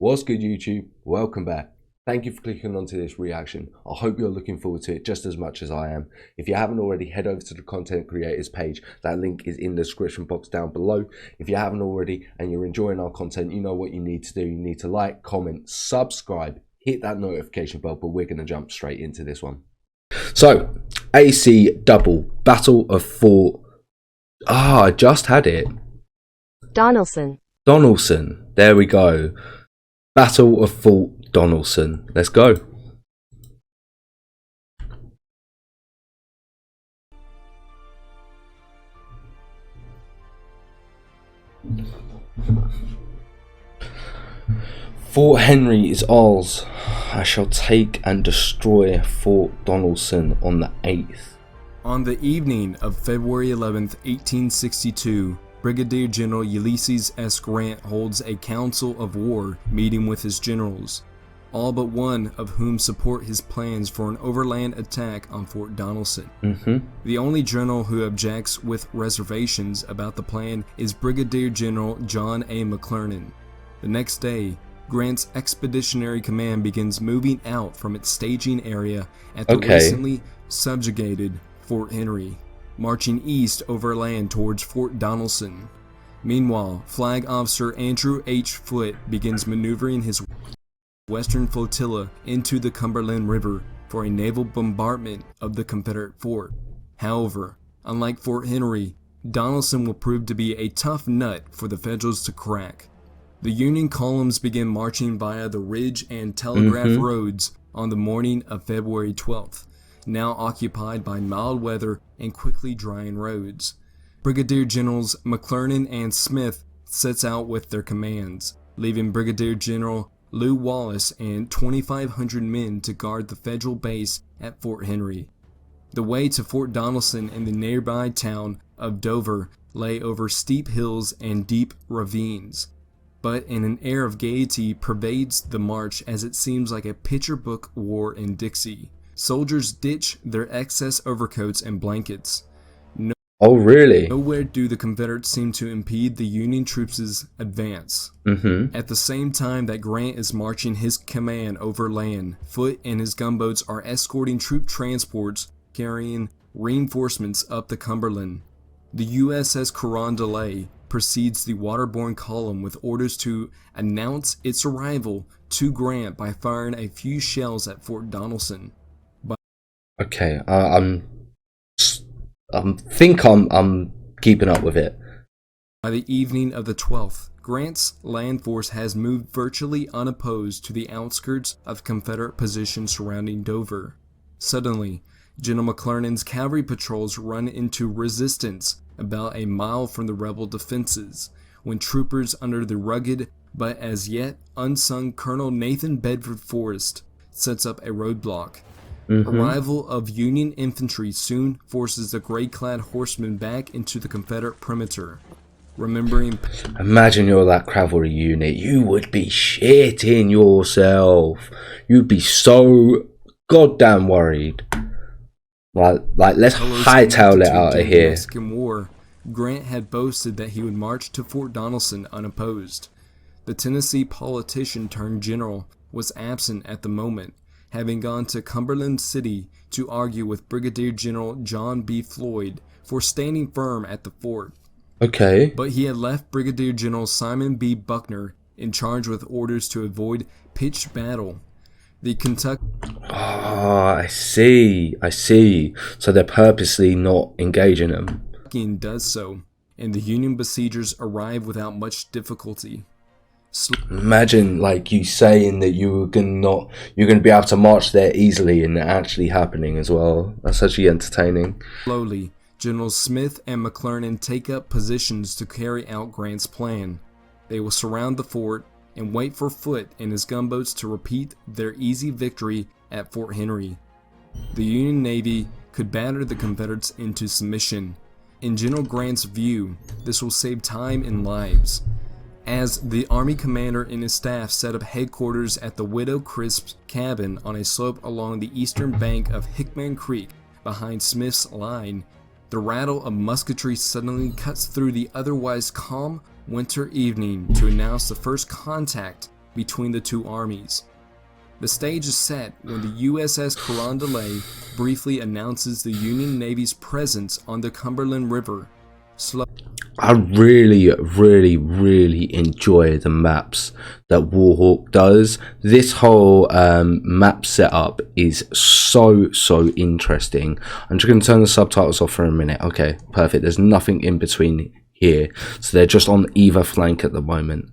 What's good, YouTube? Welcome back. Thank you for clicking onto this reaction. I hope you're looking forward to it just as much as I am. If you haven't already, head over to the content creators page. That link is in the description box down below. If you haven't already and you're enjoying our content, you know what you need to do. You need to like, comment, subscribe, hit that notification bell, but we're going to jump straight into this one. So, ACW, Battle of Fort... I just had it. Donelson. There we go. Battle of Fort Donelson. Let's go. Fort Henry is ours. I shall take and destroy Fort Donelson on the 8th. On the evening of February 11th, 1862, Brigadier General Ulysses S. Grant holds a council of war meeting with his generals, all but one of whom support his plans for an overland attack on Fort Donelson. The only general who objects with reservations about the plan is Brigadier General John A. McClernand. The next day, Grant's Expeditionary Command begins moving out from its staging area at the recently subjugated Fort Henry, marching east overland towards Fort Donelson. Meanwhile, Flag Officer Andrew H. Foote begins maneuvering his western flotilla into the Cumberland River for a naval bombardment of the Confederate fort. However, unlike Fort Henry, Donelson will prove to be a tough nut for the Federals to crack. The Union columns begin marching via the Ridge and Telegraph roads on the morning of February 12th. Now occupied by mild weather and quickly drying roads. Brigadier Generals McClernand and Smith sets out with their commands, leaving Brigadier General Lew Wallace and 2,500 men to guard the federal base at Fort Henry. The way to Fort Donelson and the nearby town of Dover lay over steep hills and deep ravines, but an air of gaiety pervades the march as it seems like a picture book war in Dixie. Soldiers ditch their excess overcoats and blankets. Nowhere do the Confederates seem to impede the Union troops' advance. At the same time that Grant is marching his command overland, Foote and his gunboats are escorting troop transports carrying reinforcements up the Cumberland. The USS Carondelet precedes the waterborne column with orders to announce its arrival to Grant by firing a few shells at Fort Donelson. Okay, I'm keeping up with it. By the evening of the 12th, Grant's land force has moved virtually unopposed to the outskirts of Confederate positions surrounding Dover. Suddenly, General McClernand's cavalry patrols run into resistance about a mile from the rebel defenses, when troopers under the rugged but as yet unsung Colonel Nathan Bedford Forrest sets up a roadblock. Arrival of Union infantry soon forces the gray-clad horsemen back into the Confederate perimeter. Imagine you're that cavalry unit, you would be shitting yourself. You'd be so goddamn worried. Like let's hightail it out of here. Mexican War, Grant had boasted that he would march to Fort Donelson unopposed. The Tennessee politician turned general was absent at the moment, having gone to Cumberland City to argue with Brigadier General John B. Floyd for standing firm at the fort. But he had left Brigadier General Simon B. Buckner in charge with orders to avoid pitched battle. The Kentucky... I see. So they're purposely not engaging them. Does so, and the Union besiegers arrive without much difficulty. Imagine like you saying that you're gonna be able to march there easily and it actually happening as well. That's actually entertaining. Slowly, Generals Smith and McClernand take up positions to carry out Grant's plan. They will surround the fort and wait for Foote and his gunboats to repeat their easy victory at Fort Henry. The Union Navy could batter the Confederates into submission. In General Grant's view, this will save time and lives, as the Army commander and his staff set up headquarters at the Widow Crisp's cabin on a slope along the eastern bank of Hickman Creek behind Smith's line. The rattle of musketry suddenly cuts through the otherwise calm winter evening to announce the first contact between the two armies. The stage is set when the USS Carondelet briefly announces the Union Navy's presence on the Cumberland River. I really enjoy the maps that WarHawk does. This whole map setup is so interesting. I'm just going to turn the subtitles off for a minute. Okay, perfect. There's nothing in between here, so they're just on either flank at the moment.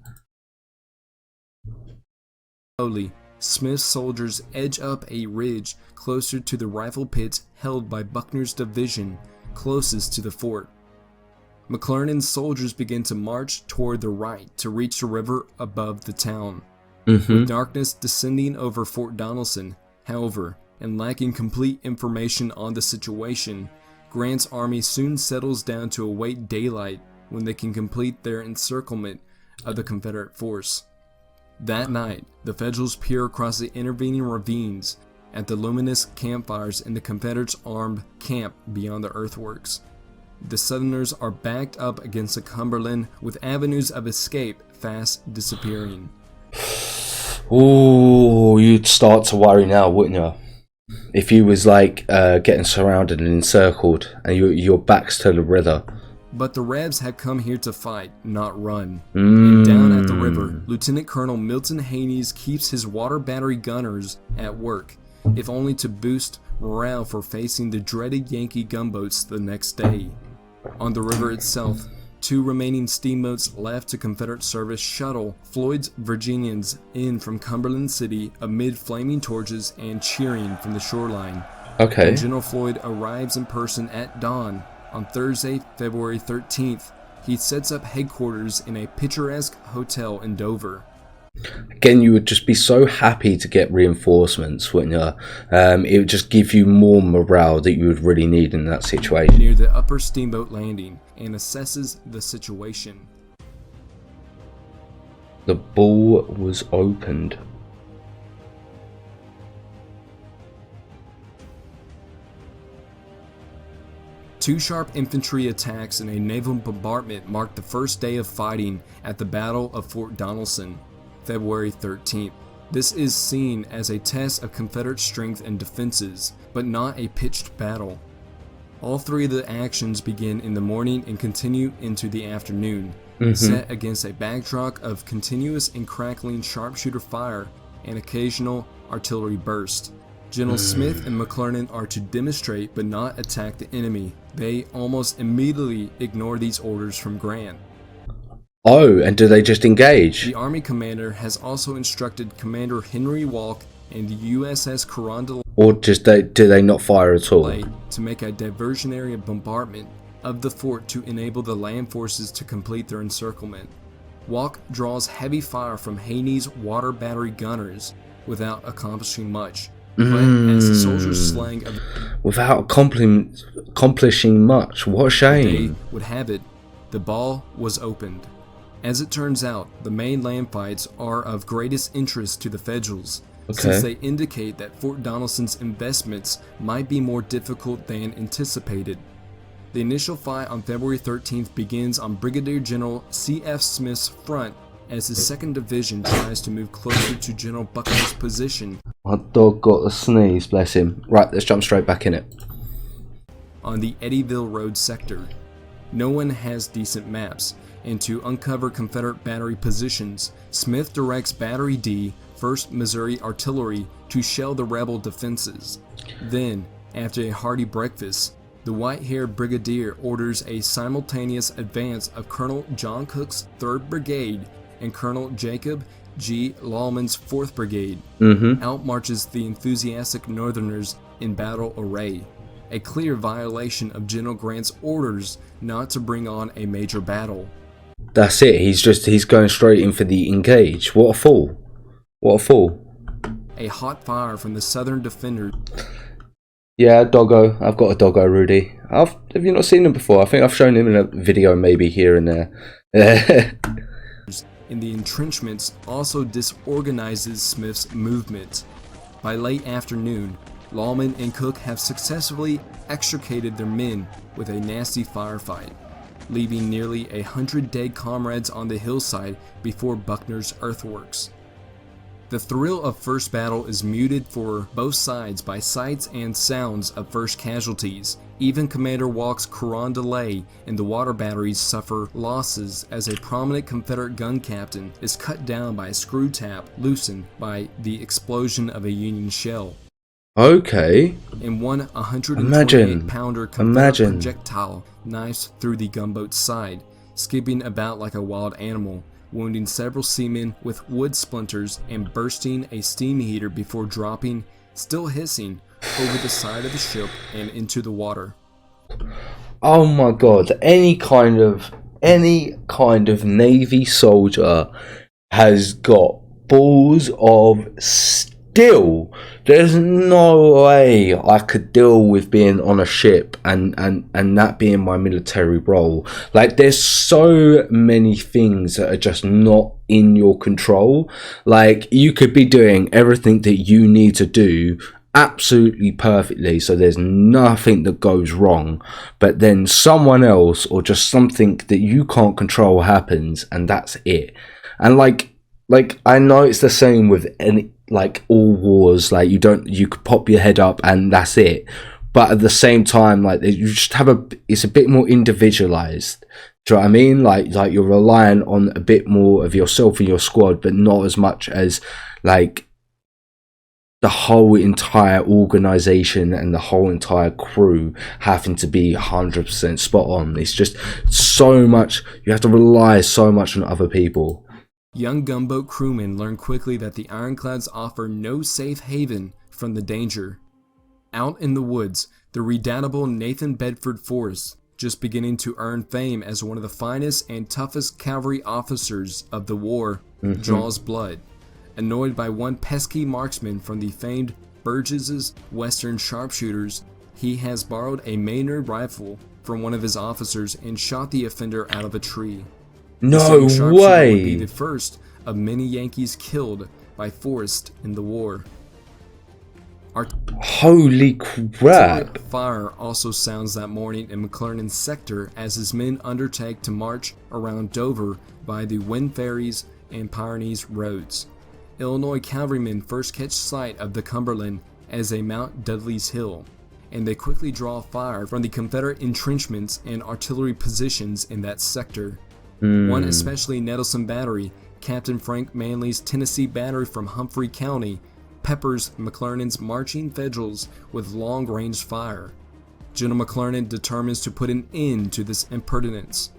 Slowly, Smith's soldiers edge up a ridge closer to the rifle pits held by Buckner's division closest to the fort. McClernand's soldiers begin to march toward the right to reach the river above the town. With darkness descending over Fort Donelson, however, and lacking complete information on the situation, Grant's army soon settles down to await daylight when they can complete their encirclement of the Confederate force. That night, the Federals peer across the intervening ravines at the luminous campfires in the Confederates' armed camp beyond the earthworks. The Southerners are backed up against the Cumberland, with avenues of escape fast disappearing. Ooh, you'd start to worry now, wouldn't you? If you was like getting surrounded and encircled and your back's to the river. But the Rebs had come here to fight, not run. And down at the river, Lieutenant Colonel Milton Haney's keeps his water battery gunners at work, if only to boost morale for facing the dreaded Yankee gunboats the next day. On the river itself, two remaining steamboats left to Confederate service shuttle Floyd's Virginians in from Cumberland City amid flaming torches and cheering from the shoreline. Okay. When General Floyd arrives in person at dawn on Thursday, February 13th, he sets up headquarters in a picturesque hotel in Dover. Again, you would just be so happy to get reinforcements, wouldn't you? It would just give you more morale that you would really need in that situation. Near the upper steamboat landing and assesses the situation. The ball was opened. Two sharp infantry attacks and a naval bombardment marked the first day of fighting at the Battle of Fort Donelson, February 13th. This is seen as a test of Confederate strength and defenses, but not a pitched battle. All three of the actions begin in the morning and continue into the afternoon, set against a backdrop of continuous and crackling sharpshooter fire and occasional artillery bursts. General Smith and McClernand are to demonstrate but not attack the enemy. They almost immediately ignore these orders from Grant. Oh, and do they just engage? The Army commander has also instructed Commander Henry Walk and the USS Carondelet, or just do they not fire at all? To make a diversionary bombardment of the fort to enable the land forces to complete their encirclement. Walk draws heavy fire from Haney's water battery gunners without accomplishing much. But as the soldiers' slang of without accomplishing much, what a shame. They would have it, the ball was opened. As it turns out, the main land fights are of greatest interest to the Federals, since they indicate that Fort Donelson's investments might be more difficult than anticipated. The initial fight on February 13th begins on Brigadier General C.F. Smith's front as his 2nd Division tries to move closer to General Buckner's position. My dog got a sneeze, bless him. Right, let's jump straight back in it. On the Eddyville Road sector. No one has decent maps, and to uncover Confederate battery positions, Smith directs Battery D, 1st Missouri Artillery, to shell the rebel defenses. Then, after a hearty breakfast, the white-haired brigadier orders a simultaneous advance of Colonel John Cook's 3rd Brigade and Colonel Jacob G. Lawman's 4th Brigade. Outmarches the enthusiastic Northerners in battle array, a clear violation of General Grant's orders not to bring on a major battle. That's it, he's going straight in for the engage. What a fool. What a fool. A hot fire from the Southern defenders. Yeah, doggo. I've got a doggo, Rudy. Have you not seen him before? I think I've shown him in a video maybe here and there. In the entrenchments also disorganizes Smith's movement. By late afternoon, Lawman and Cook have successfully extricated their men with a nasty firefight, leaving nearly 100 dead comrades on the hillside before Buckner's earthworks. The thrill of first battle is muted for both sides by sights and sounds of first casualties. Even Commander Walk's Carondelet and the water batteries suffer losses as a prominent Confederate gun captain is cut down by a screw tap loosened by the explosion of a Union shell. Okay. And one 128-pounder Confederate Imagine. projectile knives through the gunboat's side, skipping about like a wild animal, wounding several seamen with wood splinters and bursting a steam heater before dropping, still hissing, over the side of the ship and into the water. Oh my god, any kind of Navy soldier has got balls of steel. There's no way I could deal with being on a ship and that being my military role. Like, there's so many things that are just not in your control. Like, you could be doing everything that you need to do absolutely perfectly, so there's nothing that goes wrong, but then someone else or just something that you can't control happens, and that's it. And like I know it's the same with any, like, all wars. Like, you could pop your head up and that's it, but at the same time, like, you just have it's a bit more individualized. Do you know what I mean? Like you're relying on a bit more of yourself and your squad, but not as much as like the whole entire organization and the whole entire crew having to be 100% spot on. It's just so much, you have to rely so much on other people. Young gunboat crewmen learn quickly that the ironclads offer no safe haven from the danger. Out in the woods, the redoubtable Nathan Bedford Forrest, just beginning to earn fame as one of the finest and toughest cavalry officers of the war, draws blood. Annoyed by one pesky marksman from the famed Burgess's Western Sharpshooters, he has borrowed a Maynard rifle from one of his officers and shot the offender out of a tree. No The same sharpshooter way! would be the first of many Yankees killed by Forrest in the war. Holy crap! Fire also sounds that morning in McClernand's sector as his men undertake to march around Dover by the Wind Ferries and Pyrenees roads. Illinois cavalrymen first catch sight of the Cumberland as they mount Dudley's Hill, and they quickly draw fire from the Confederate entrenchments and artillery positions in that sector. One especially nettlesome battery, Captain Frank Manley's Tennessee Battery from Humphrey County, peppers McClernand's marching Federals with long-range fire. General McClernand determines to put an end to this impertinence.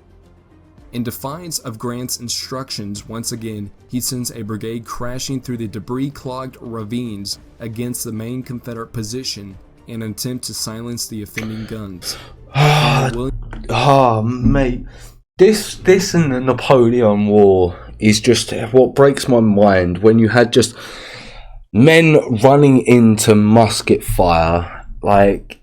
In defiance of Grant's instructions, once again, he sends a brigade crashing through the debris-clogged ravines against the main Confederate position in an attempt to silence the offending guns. Mate, this and the Napoleon War is just what breaks my mind, when you had just men running into musket fire. Like,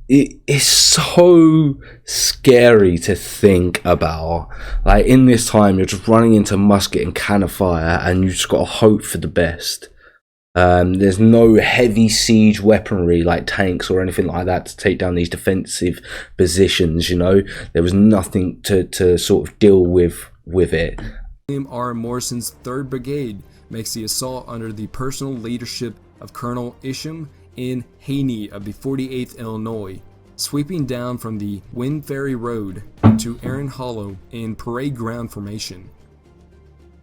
it's so scary to think about. Like, in this time, you're just running into musket and cannon fire, and you just got to hope for the best. There's no heavy siege weaponry like tanks or anything like that to take down these defensive positions, you know. There was nothing to sort of deal with it. William R. Morrison's 3rd Brigade makes the assault under the personal leadership of Colonel Isham N. Haney of the 48th Illinois, sweeping down from the Wind Ferry Road to Erin Hollow in parade ground formation.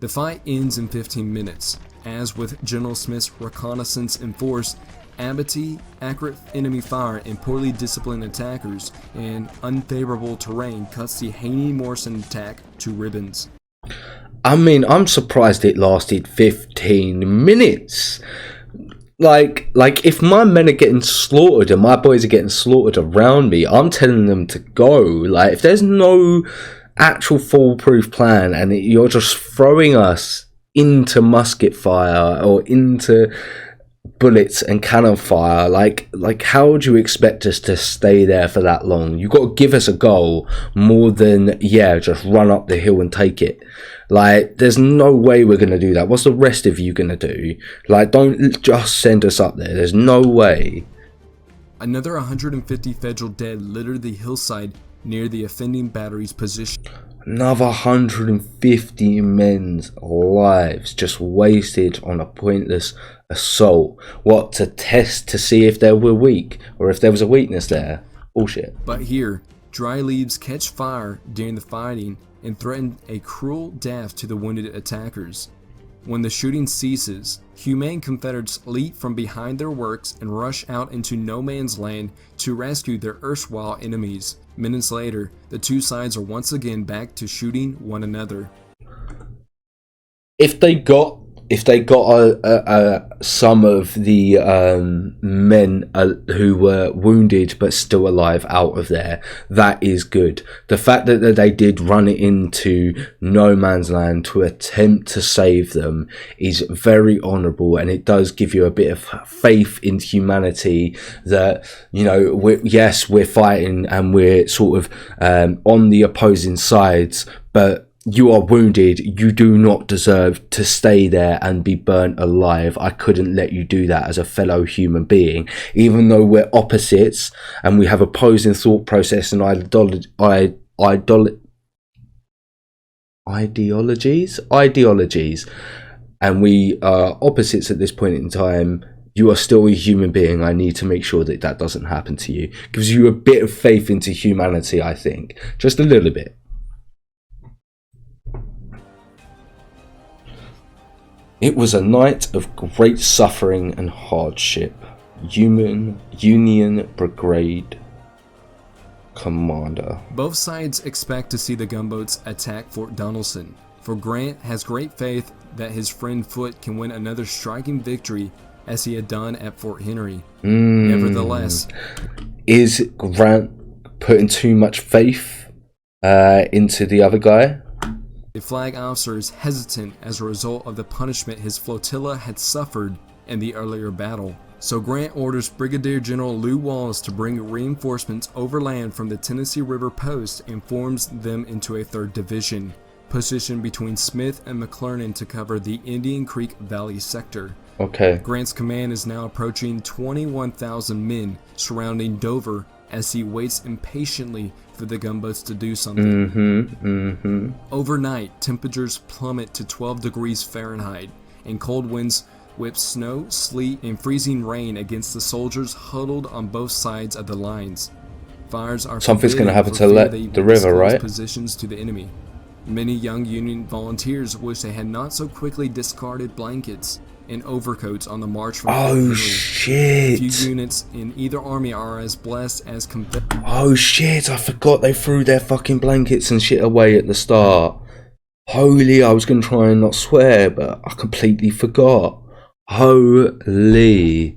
The fight ends in 15 minutes. As with General Smith's reconnaissance in force, amity, accurate enemy fire, and poorly disciplined attackers in unfavorable terrain cuts the Haney-Morrison attack to ribbons. I mean, I'm surprised it lasted 15 minutes. Like if my men are getting slaughtered and my boys are getting slaughtered around me, I'm telling them to go. Like, if there's no actual foolproof plan and you're just throwing us into musket fire or into bullets and cannon fire, like how would you expect us to stay there for that long? You got to give us a goal more than just run up the hill and take it. Like, there's no way we're gonna do that. What's the rest of you gonna do? Like, don't just send us up there. There's no way. Another 150 Federal dead littered the hillside near the offending battery's position. Another 150 men's lives just wasted on a pointless assault. What, to test to see if they were weak or if there was a weakness there? Bullshit. But here, dry leaves catch fire during the fighting and threaten a cruel death to the wounded attackers. When the shooting ceases, humane Confederates leap from behind their works and rush out into no man's land to rescue their erstwhile enemies. Minutes later, the two sides are once again back to shooting one another. If they got some of the men who were wounded but still alive out of there, that is good. The fact that they did run it into no man's land to attempt to save them is very honourable, and it does give you a bit of faith in humanity that, you know, we're fighting and we're sort of on the opposing sides, but you are wounded. You do not deserve to stay there and be burnt alive. I couldn't let you do that as a fellow human being. Even though we're opposites and we have opposing thought process and ideologies, and we are opposites at this point in time, you are still a human being. I need to make sure that that doesn't happen to you. Gives you a bit of faith into humanity, I think. Just a little bit. It was a night of great suffering and hardship. Union Brigade Commander. Both sides expect to see the gunboats attack Fort Donelson, for Grant has great faith that his friend Foote can win another striking victory as he had done at Fort Henry. Nevertheless, is Grant putting too much faith into the other guy? the flag officer is hesitant as a result of the punishment his flotilla had suffered in the earlier battle. So Grant orders Brigadier General Lew Wallace to bring reinforcements overland from the Tennessee River Post and forms them into a 3rd Division, positioned between Smith and McClernand to cover the Indian Creek Valley sector. Okay. Grant's command is now approaching 21,000 men surrounding Dover as he waits impatiently for the gunboats to do something. Overnight, temperatures plummet to 12 degrees Fahrenheit, and cold winds whip snow, sleet, and freezing rain against the soldiers huddled on both sides of the lines. Fires are Something's going to happen to the river, right? Positions to the enemy. Many young Union volunteers wish they had not so quickly discarded blankets and overcoats on the march from Fort Henry. Shit! Few units in either army are as blessed as Confederate. Oh shit! I forgot they threw their fucking blankets and shit away at the start. Holy! I was gonna try and not swear, but I completely forgot. Holy!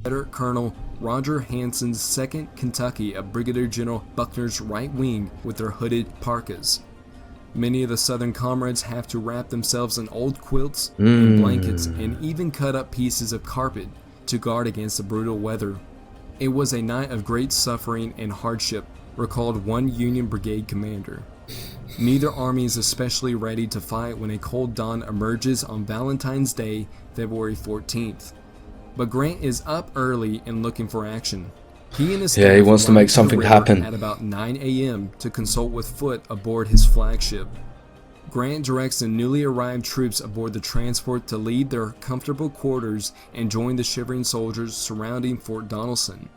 Confederate Colonel Roger Hanson's 2nd Kentucky of Brigadier General Buckner's right wing with their hooded parkas. Many of the Southern comrades have to wrap themselves in old quilts and blankets and even cut up pieces of carpet to guard against the brutal weather. It was a night of great suffering and hardship, recalled one Union brigade commander. Neither army is especially ready to fight when a cold dawn emerges on Valentine's Day, February 14th. But Grant is up early and looking for action. He and his he wants to make something happen at about 9 a.m. to consult with Foote aboard his flagship. Grant directs the newly arrived troops aboard the transport to leave their comfortable quarters and join the shivering soldiers surrounding Fort Donelson.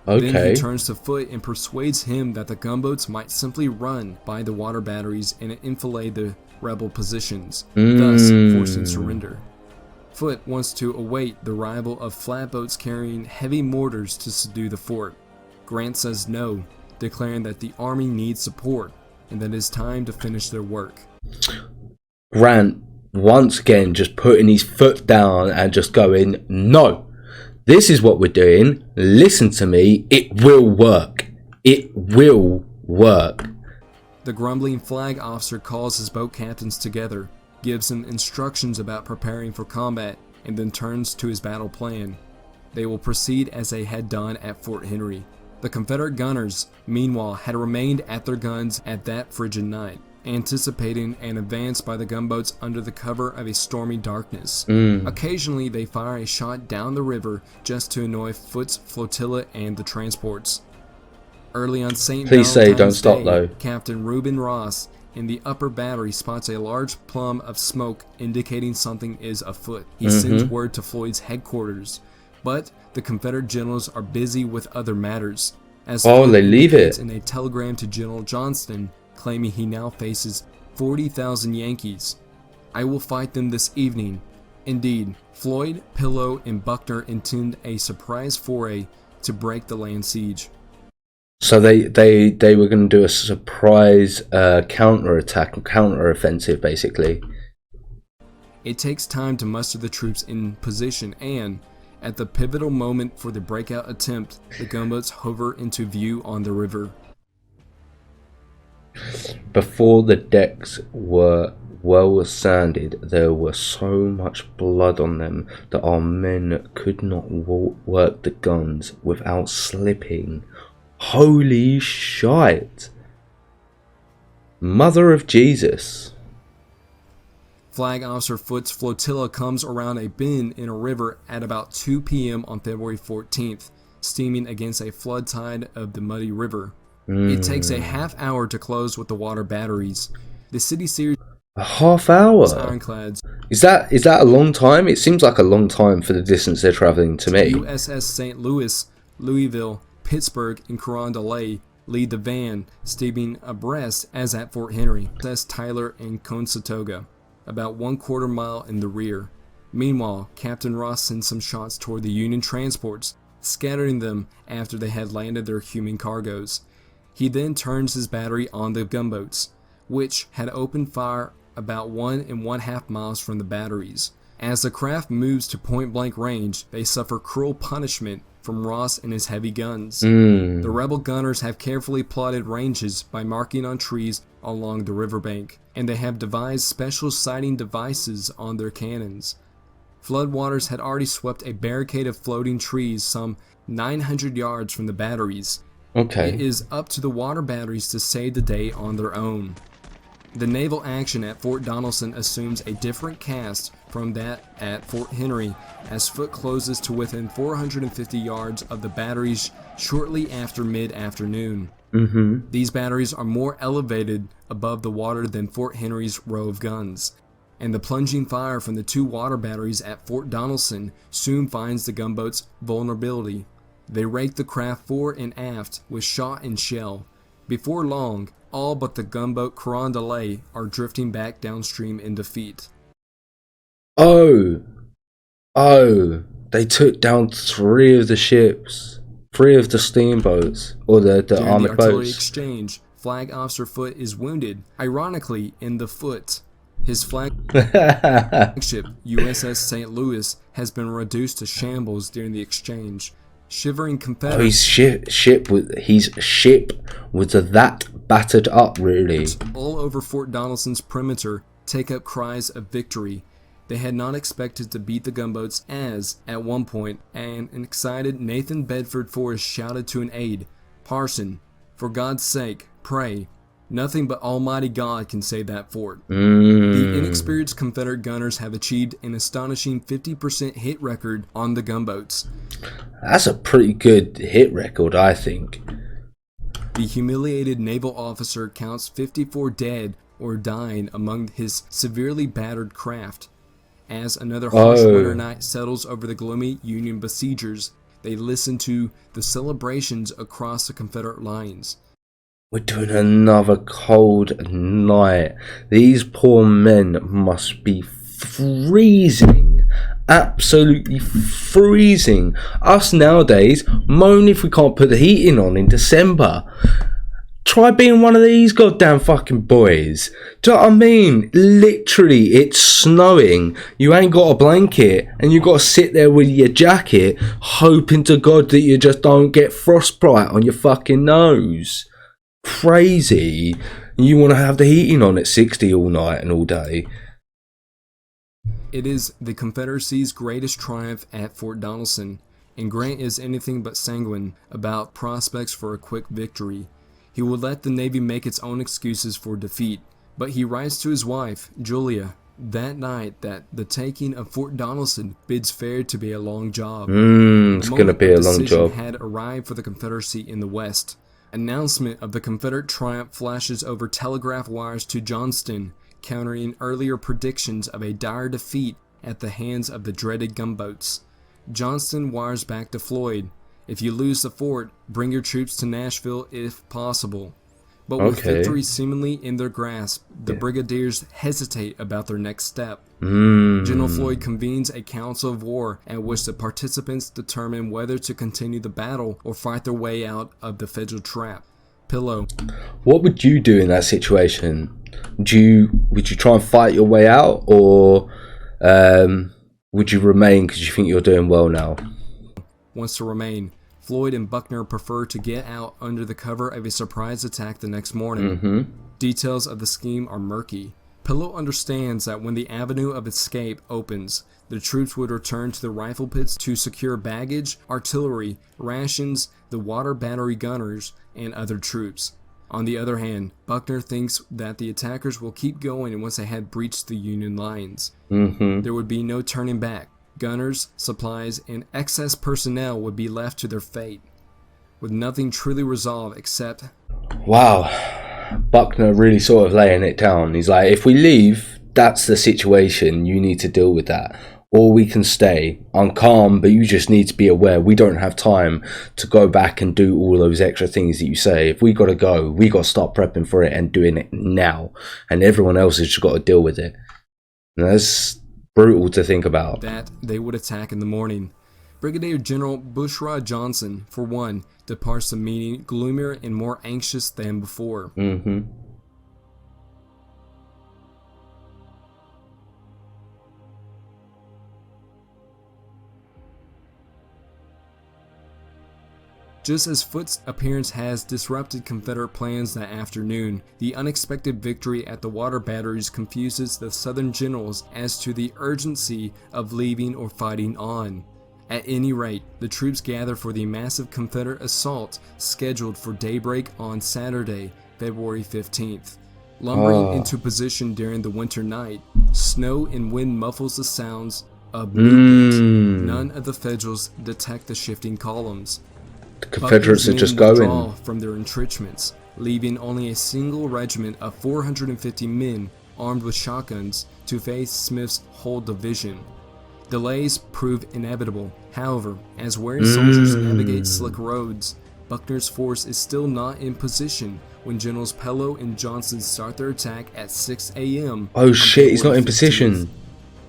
Okay. Then he turns to Foote and persuades him that the gunboats might simply run by the water batteries and enfilade the rebel positions, thus forcing surrender. Foote wants to await the arrival of flatboats carrying heavy mortars to subdue the fort. Grant says no, declaring that the army needs support and that it is time to finish their work. Grant, once again, just putting his foot down and just going, no, this is what we're doing. Listen to me. It will work. It will work. The grumbling flag officer calls his boat captains together, gives them instructions about preparing for combat, and then turns to his battle plan. They will proceed as they had done at Fort Henry. The Confederate gunners, meanwhile, had remained at their guns at that frigid night, anticipating an advance by the gunboats under the cover of a stormy darkness. Occasionally, they fire a shot down the river just to annoy Foote's flotilla and the transports. Early on St. Please say don't Valentine's stop Day, though. Captain Reuben Ross in the upper battery spots a large plume of smoke indicating something is afoot. He sends word to Floyd's headquarters, but the Confederate generals are busy with other matters. As Floyd they leave indicates it. in a telegram to General Johnston, claiming he now faces 40,000 Yankees. I will fight them this evening. Indeed, Floyd, Pillow, and Buckner intend a surprise foray to break the land siege. So they were going to do a surprise counter-attack, counter-offensive, basically. It takes time to muster the troops in position, and at the pivotal moment for the breakout attempt, the gunboats hover into view on the river. Before the decks were well sanded, there was so much blood on them that our men could not work the guns without slipping. Holy shite! Mother of Jesus. Flag Officer Foote's flotilla comes around a bend in a river at about 2 p.m. on February 14th, steaming against a flood tide of the muddy river. It takes a half hour to close with the water batteries. The city series A half hour? ironclads Is that a long time? It seems like a long time for the distance they're traveling to me. USS St. Louis, Louisville, Pittsburgh, and Carondelet lead the van, steaming abreast as at Fort Henry. USS Tyler and Conestoga, about 1/4 mile in the rear. Meanwhile, Captain Ross sends some shots toward the Union transports, scattering them after they had landed their human cargoes. He then turns his battery on the gunboats, which had opened fire about 1 1/2 miles from the batteries. As the craft moves to point-blank range, they suffer cruel punishment from Ross and his heavy guns. The rebel gunners have carefully plotted ranges by marking on trees along the riverbank, and they have devised special sighting devices on their cannons. Floodwaters had already swept a barricade of floating trees some 900 yards from the batteries. Okay. It is up to the water batteries to save the day on their own. The naval action at Fort Donelson assumes a different cast from that at Fort Henry as Foote closes to within 450 yards of the batteries shortly after mid-afternoon. These batteries are more elevated above the water than Fort Henry's row of guns, and the plunging fire from the 2 water batteries at Fort Donelson soon finds the gunboats' vulnerability. They rake the craft fore and aft with shot and shell. Before long, all but the gunboat Carondelet are drifting back downstream in defeat. Oh, they took down 3 of the ships, 3 of the steamboats, or the During armored the artillery boats. exchange, Flag Officer Foote is wounded, ironically in the foot. His flagship, USS St. Louis, has been reduced to shambles during the exchange. Shivering Oh, Confederates his ship was that battered up, really. all over Fort Donelson's perimeter take up cries of victory. They had not expected to beat the gunboats as, at one point, an excited Nathan Bedford Forrest shouted to an aide, "Parson, for God's sake, pray. Nothing but Almighty God can save that fort." The inexperienced Confederate gunners have achieved an astonishing 50% hit record on the gunboats. That's a pretty good hit record, I think. The humiliated naval officer counts 54 dead or dying among his severely battered craft. As another harsh winter night settles over the gloomy Union besiegers, they listen to the celebrations across the Confederate lines. We're doing another cold night. These poor men must be freezing. Absolutely freezing. Us nowadays moan if we can't put the heating on in December. Try being one of these goddamn fucking boys. Do you know what I mean? Literally, it's snowing. You ain't got a blanket, and you got to sit there with your jacket, hoping to God that you just don't get frostbite on your fucking nose. Crazy. You want to have the heating on at 60 all night and all day. It is the Confederacy's greatest triumph at Fort Donelson, and Grant is anything but sanguine about prospects for a quick victory. He will let the Navy make its own excuses for defeat, but he writes to his wife, Julia, that night that the taking of Fort Donelson bids fair to be a long job. It's going to be a long job. Had arrived for the Confederacy in the West, Announcement of the Confederate triumph flashes over telegraph wires to Johnston, countering earlier predictions of a dire defeat at the hands of the dreaded gunboats. Johnston wires back to Floyd, "If you lose the fort, bring your troops to Nashville if possible." But with victory seemingly in their grasp, the brigadiers hesitate about their next step. General Floyd convenes a council of war at which the participants determine whether to continue the battle or fight their way out of the federal trap. Pillow. What would you do in that situation? Would you try and fight your way out, or would you remain because you think you're doing well now? Wants to remain. Floyd and Buckner prefer to get out under the cover of a surprise attack the next morning. Details of the scheme are murky. Pillow understands that when the avenue of escape opens, the troops would return to the rifle pits to secure baggage, artillery, rations, the water battery gunners, and other troops. On the other hand, Buckner thinks that the attackers will keep going once they had breached the Union lines. There would be no turning back. Gunners, supplies, and excess personnel would be left to their fate, with nothing truly resolved except... Wow, Buckner really sort of laying it down. He's like, if we leave, that's the situation, you need to deal with that. Or we can stay. I'm calm, but you just need to be aware we don't have time to go back and do all those extra things that you say. If we got to go, we got to start prepping for it and doing it now. And everyone else has just got to deal with it. And that's brutal to think about. That they would attack in the morning. Brigadier General Bushrod Johnson, for one, departs the meeting gloomier and more anxious than before. Just as Foot's appearance has disrupted Confederate plans that afternoon, the unexpected victory at the water batteries confuses the Southern generals as to the urgency of leaving or fighting on. At any rate, the troops gather for the massive Confederate assault scheduled for daybreak on Saturday, February 15th. Lumbering into position during the winter night, snow and wind muffles the sounds of movement. None of the Federals detect the shifting columns. The Confederates are just going from their entrenchments, leaving only a single regiment of 450 men armed with shotguns to face Smith's whole division. Delays prove inevitable. However, as weary soldiers navigate slick roads, Buckner's force is still not in position when Generals Pillow and Johnson start their attack at 6 a.m. Oh shit, he's not in position.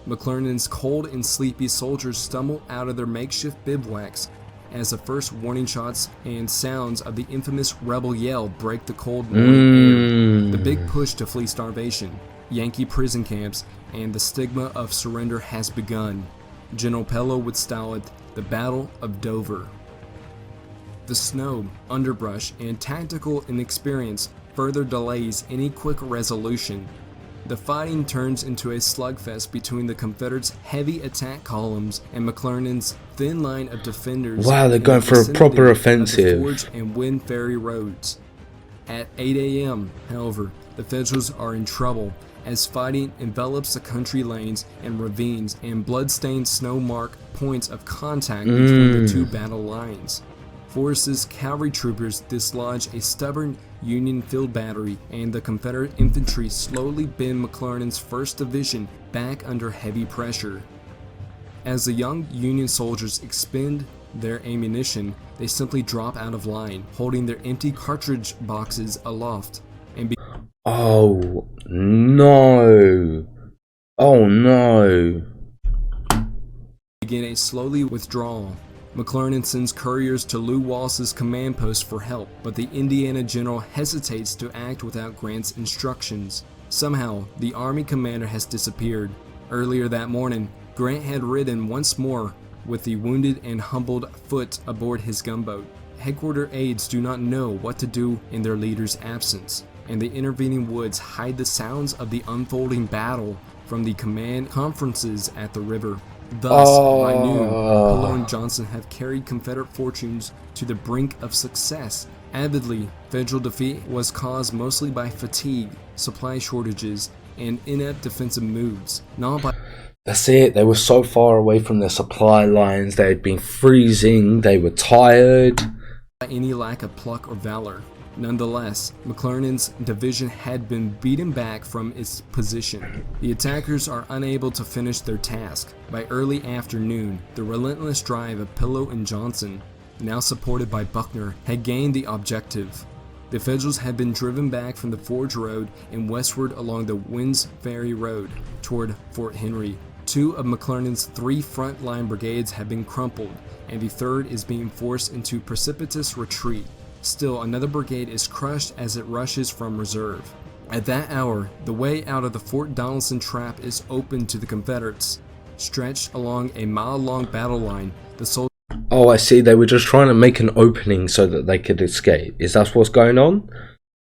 McClernand's cold and sleepy soldiers stumble out of their makeshift bivouacs as the first warning shots and sounds of the infamous rebel yell break the cold morning air. The big push to flee starvation, Yankee prison camps, and the stigma of surrender has begun. General Pillow would style it the Battle of Dover. The snow, underbrush, and tactical inexperience further delays any quick resolution. The fighting turns into a slugfest between the Confederates' heavy attack columns and McClernand's thin line of defenders. Wow, they're going for a proper offensive. The Forge and Wind Ferry roads. At 8 a.m., however, the Federals are in trouble as fighting envelops the country lanes and ravines and blood-stained snow mark points of contact between the two battle lines. Forrest's cavalry troopers dislodge a stubborn Union field battery, and the Confederate infantry slowly bend McClernand's 1st Division back under heavy pressure. As the young Union soldiers expend their ammunition, they simply drop out of line, holding their empty cartridge boxes aloft. And oh no! Oh no! Begin a slowly withdrawal. McClernand sends couriers to Lew Wallace's command post for help, but the Indiana general hesitates to act without Grant's instructions. Somehow, the Army commander has disappeared. Earlier that morning, Grant had ridden once more with the wounded and humbled Foote aboard his gunboat. Headquarters aides do not know what to do in their leader's absence, and the intervening woods hide the sounds of the unfolding battle from the command conferences at the river. Thus, by noon, Pillow and Johnson have carried Confederate fortunes to the brink of success. Avidly, Federal defeat was caused mostly by fatigue, supply shortages, and inept defensive moves, not by... That's it, they were so far away from their supply lines, they had been freezing, they were tired. any lack of pluck or valor. Nonetheless, McClernand's division had been beaten back from its position. The attackers are unable to finish their task. By early afternoon, the relentless drive of Pillow and Johnson, now supported by Buckner, had gained the objective. The Federals had been driven back from the Forge Road and westward along the Winds Ferry Road toward Fort Henry. Two of McClernand's three front-line brigades had been crumpled, and the third is being forced into precipitous retreat. Still, another brigade is crushed as it rushes from reserve. At that hour, the way out of the Fort Donelson trap is open to the Confederates. Stretched along a mile-long battle line, the soldiers... Oh, I see. They were just trying to make an opening so that they could escape. Is that what's going on?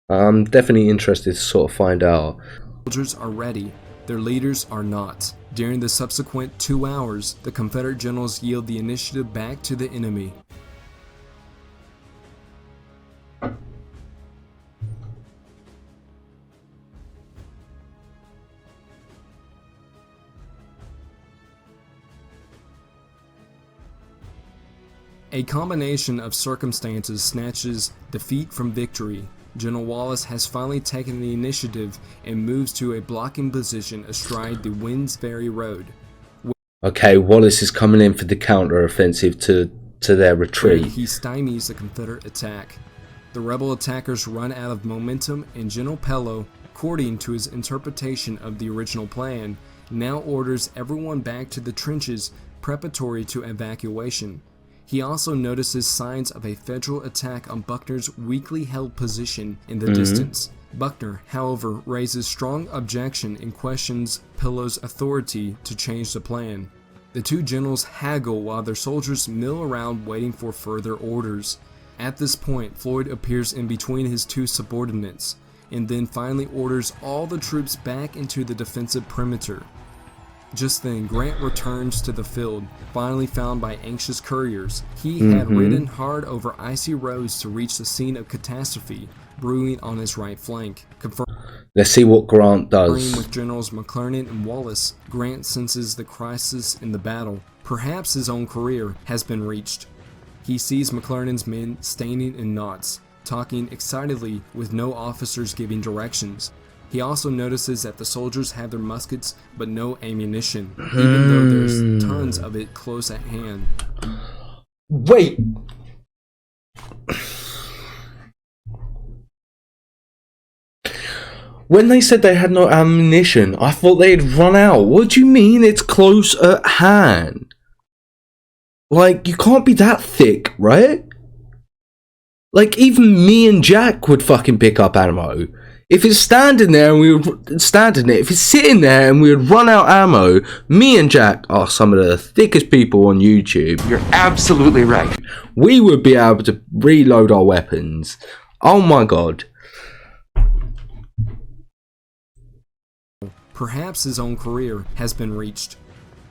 I'm definitely interested to sort of find out. Soldiers are ready. Their leaders are not. During the subsequent 2 hours, the Confederate generals yield the initiative back to the enemy. A combination of circumstances snatches defeat from victory. General Wallace has finally taken the initiative and moves to a blocking position astride the Winds Ferry Road. Okay, Wallace is coming in for the counter-offensive to their retreat. He stymies the Confederate attack. The rebel attackers run out of momentum, and General Pillow, according to his interpretation of the original plan, now orders everyone back to the trenches preparatory to evacuation. He also notices signs of a Federal attack on Buckner's weakly held position in the distance. Buckner, however, raises strong objection and questions Pillow's authority to change the plan. The two generals haggle while their soldiers mill around waiting for further orders. At this point, Floyd appears in between his two subordinates, and then finally orders all the troops back into the defensive perimeter. Just then, Grant returns to the field, finally found by anxious couriers. He had ridden hard over icy roads to reach the scene of catastrophe brewing on his right flank. Let's see what Grant does. With Generals McClernand and Wallace, Grant senses the crisis in the battle. Perhaps his own career has been reached. He sees McClernand's men standing in knots, talking excitedly with no officers giving directions. He also notices that the soldiers have their muskets but no ammunition, even though there's tons of it close at hand. Wait! When they said they had no ammunition, I thought they'd run out. What do you mean it's close at hand? Like, you can't be that thick, right? Like, even me and Jack would fucking pick up ammo. If it's standing there and we would standing there, if it's sitting there and we would run out ammo, me and Jack are some of the thickest people on YouTube. You're absolutely right. We would be able to reload our weapons. Oh my god. Perhaps his own career has been reached.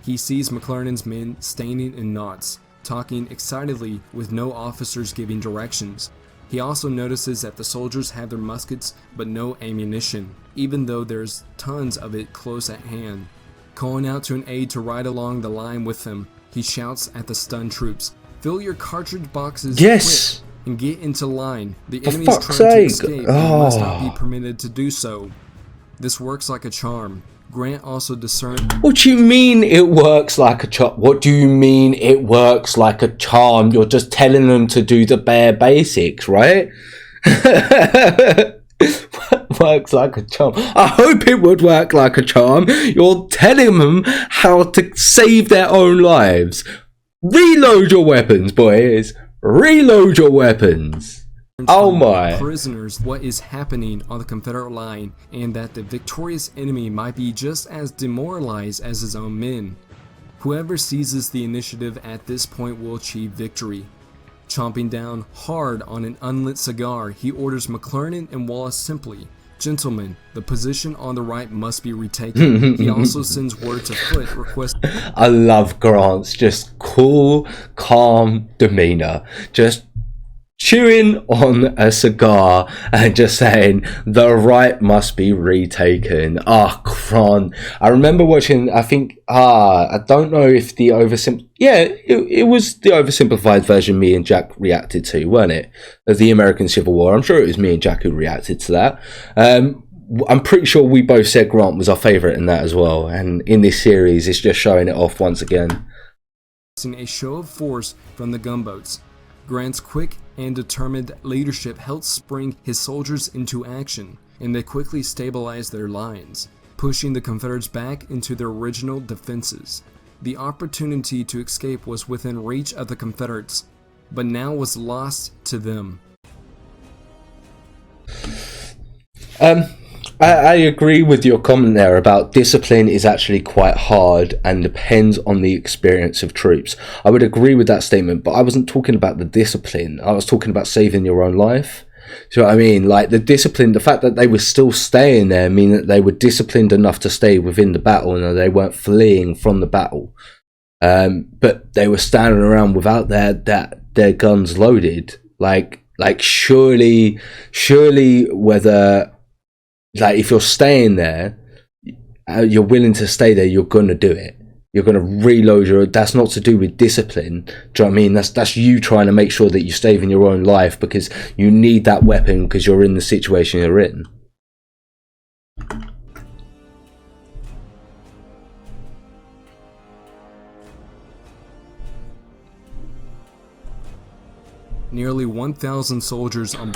He sees McClernand's men standing in knots, talking excitedly with no officers giving directions. He also notices that the soldiers have their muskets but no ammunition, even though there's tons of it close at hand. Calling out to an aide to ride along the line with him, he shouts at the stunned troops, "Fill your cartridge boxes quick and get into line. The enemy's trying to escape and must not be permitted to do so." This works like a charm. Grant also discerns... What do you mean it works like a charm? What do you mean it works like a charm? You're just telling them to do the bare basics, right? Works like a charm. I hope it would work like a charm. You're telling them how to save their own lives. Reload your weapons, boys. Reload your weapons. Oh my. Prisoners what is happening on the Confederate line, and that the victorious enemy might be just as demoralized as his own men. Whoever seizes the initiative at this point will achieve victory. Chomping down hard on an unlit cigar, he orders McClernand and Wallace simply, "Gentlemen, the position on the right must be retaken." He also sends word to Foote requesting... I love Grant's just cool, calm demeanor. Just chewing on a cigar and just saying the right must be retaken. Kron. I remember watching, I don't know if the it was the oversimplified version me and Jack reacted to, weren't it? Of the American Civil War. I'm sure it was me and Jack who reacted to that. I'm pretty sure we both said Grant was our favourite in that as well. And in this series, it's just showing it off once again. A show of force from the gunboats. Grant's quick and determined leadership helped spring his soldiers into action, and they quickly stabilized their lines, pushing the Confederates back into their original defenses. The opportunity to escape was within reach of the Confederates, but now was lost to them. I agree with your comment there about discipline is actually quite hard and depends on the experience of troops. I would agree with that statement, but I wasn't talking about the discipline. I was talking about saving your own life. Do you know what I mean? Like the discipline, the fact that they were still staying there mean that they were disciplined enough to stay within the battle and they weren't fleeing from the battle. But they were standing around without their guns loaded. Like surely whether... Like, if you're staying there, you're willing to stay there, you're going to do it. You're going to reload that's not to do with discipline. Do you know what I mean? That's you trying to make sure that you save in your own life because you need that weapon because you're in the situation you're in. Nearly 1,000 soldiers on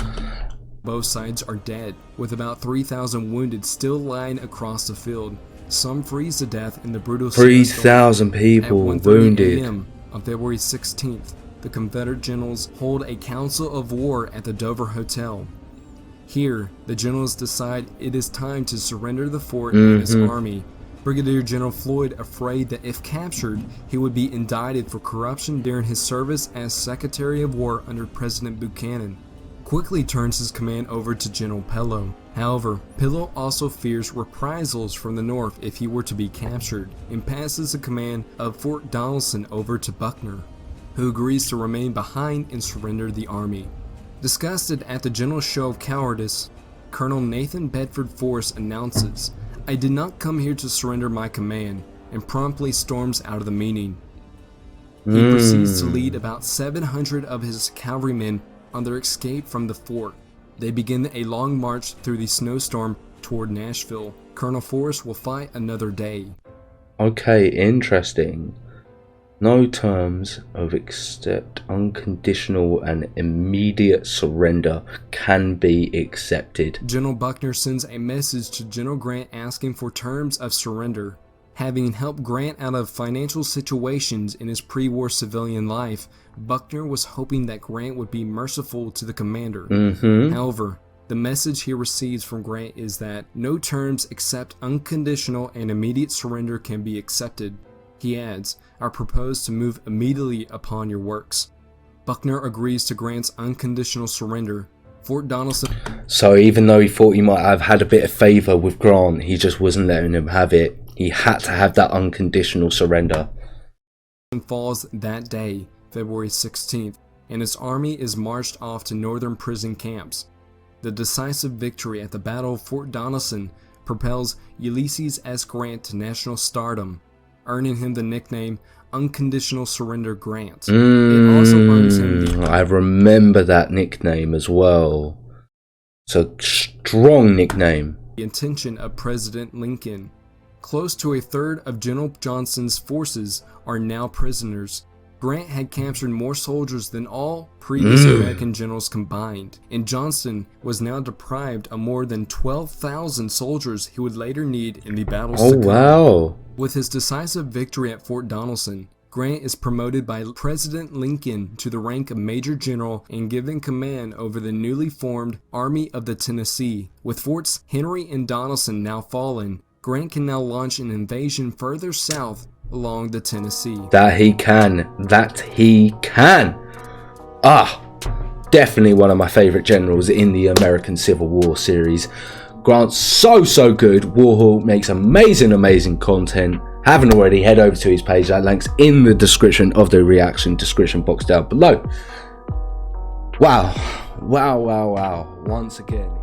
both sides are dead, with about 3,000 wounded still lying across the field. Some freeze to death in the brutal 3,000 people wounded. At 1:30 a.m. on February 16th, the Confederate generals hold a council of war at the Dover Hotel. Here, the generals decide it is time to surrender the fort and its army. Brigadier General Floyd, afraid that if captured, he would be indicted for corruption during his service as Secretary of War under President Buchanan, quickly turns his command over to General Pillow. However, Pillow also fears reprisals from the north if he were to be captured, and passes the command of Fort Donelson over to Buckner, who agrees to remain behind and surrender the army. Disgusted at the general show of cowardice, Colonel Nathan Bedford Forrest announces, "I did not come here to surrender my command," and promptly storms out of the meeting. He proceeds to lead about 700 of his cavalrymen on their escape from the fort. They begin a long march through the snowstorm toward Nashville. Colonel Forrest will fight another day. Okay, interesting. No terms of except unconditional and immediate surrender can be accepted. General Buckner sends a message to General Grant asking for terms of surrender. Having helped Grant out of financial situations in his pre-war civilian life, Buckner was hoping that Grant would be merciful to the commander. However, the message he receives from Grant is that no terms except unconditional and immediate surrender can be accepted. He adds, "I propose to move immediately upon your works." Buckner agrees to Grant's unconditional surrender. Fort Donelson. So even though he thought he might have had a bit of favour with Grant, he just wasn't letting him have it. He had to have that unconditional surrender. Falls that day, February 16th, and its army is marched off to northern prison camps. The decisive victory at the Battle of Fort Donelson propels Ulysses S. Grant to national stardom, earning him the nickname Unconditional Surrender Grant. It also earns him I remember that nickname as well. It's a strong nickname. The attention of President Lincoln. Close to a third of General Johnston's forces are now prisoners. Grant had captured more soldiers than all previous American generals combined, and Johnston was now deprived of more than 12,000 soldiers he would later need in the battles to come. Wow. With his decisive victory at Fort Donelson, Grant is promoted by President Lincoln to the rank of Major General and given command over the newly formed Army of the Tennessee. With Forts Henry and Donelson now fallen, Grant can now launch an invasion further south along the Tennessee. That he can. Definitely one of my favourite generals in the American Civil War series. Grant's so good. WarHawk makes amazing content. Haven't already, head over to his page. That link's in the description of the reaction description box down below. Wow. Once again,